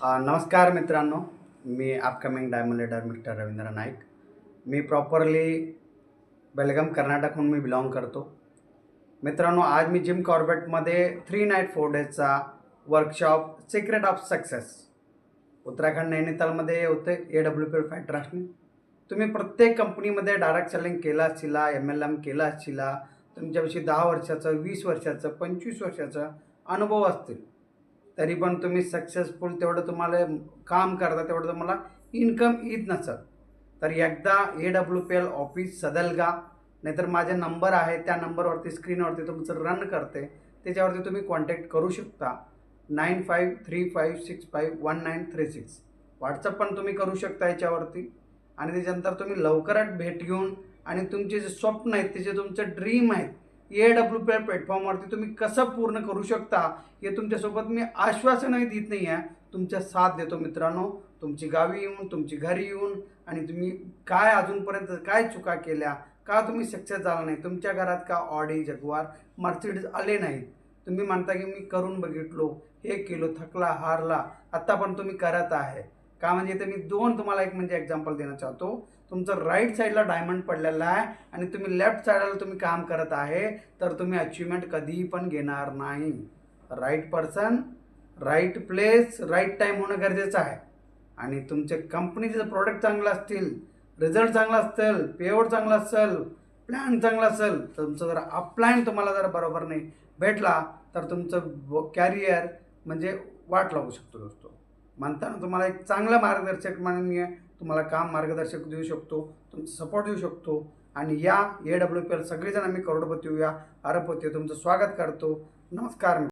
नमस्कार मित्रांनो, मी upcoming diamond leader mister Ravindra Naik. मी प्रॉपरली बेलगाम कर्नाटकहून बिलॉंग करतो. मित्रांनो, आज मी जिम कॉर्बेटमध्ये 3 नाईट 4 डेजचा workshop secret of success Uttarakhand नैनितालमध्ये होते. AWP फायटर्सनी तुम्ही प्रत्येक कंपनीमध्ये डायरेक्ट सेलिंग केला असशीला, MLM केला असशीला, तुमच्यापाशी 10 वर्षाचं, 20 वर्षाचं, 25 वर्षाचं अनुभव असतील, तरी पण तुम्ही सक्सेसफुल तेवढं तुम्हाला काम करता तेवढं तुम्हाला इन्कम येत नसेल, तर एकदा AWPL ऑफिस सदलगा, नाहीतर माझे नंबर आहे त्या नंबरवरती स्क्रीनवरती तुमचं रन करते, त्याच्यावरती तुम्ही कॉन्टॅक्ट करू शकता. 9535651936 व्हॉट्सअप पण तुम्ही करू शकता याच्यावरती. आणि त्याच्यानंतर तुम्ही लवकरात भेट घेऊन आणि तुमचे जे स्वप्न आहेत, ते जे तुमचे ड्रीम आहेत, AWPL प्लॅटफॉर्मवरती तुम्ही कसं पूर्ण करू शकता हे तुमच्यासोबत मी आश्वासनही देत नाही आहे, तुमच्या साथ देतो मित्रांनो. तुमची गावी येऊन, तुमची घरी येऊन, आणि तुम्ही काय अजूनपर्यंत काय चुका केल्या, का तुम्ही सक्सेस झाला नाही, तुमच्या घरात का ऑडी, जगवार, मर्सिडीज आले नाहीत, तुम्ही म्हणता की मी करून बघितलो, हे केलो, थकला, हारला, आत्ता पण तुम्ही करत आहे का. म्हणजे इथे मी तुम्हाला एक एक्झाम्पल देणं चाहतो. तुमचं राईट साईडला डायमंड पडलेला आहे आणि तुम्ही लेफ्ट साईडला तुम्ही काम करत आहे, तर तुम्ही अचिव्हमेंट कधीही पण घेणार नाही. Right person, right place, right time होणं गरजेचं आहे. आणि तुमचे कंपनीचे प्रोडक्ट चांगलं असतील, रिझल्ट चांगला असेल, पेआउट चांगला असेल, प्लॅन चांगला असेल, तुमचं जर अपलाईन तुम्हाला जर बरोबर नाही भेटला, तर तुमचं कॅरियर वाट लागू शकतो दोस्तो. म्हणताना तुम्हाला एक चांगला मार्गदर्शक म्हणून मी तुम्हाला काम मार्गदर्शक देऊ शकतो, तुमचं सपोर्ट देऊ शकतो. आणि या AWPL सगळेजण आम्ही करोडपती होऊया, अरबपती तुमचं स्वागत करतो. नमस्कार.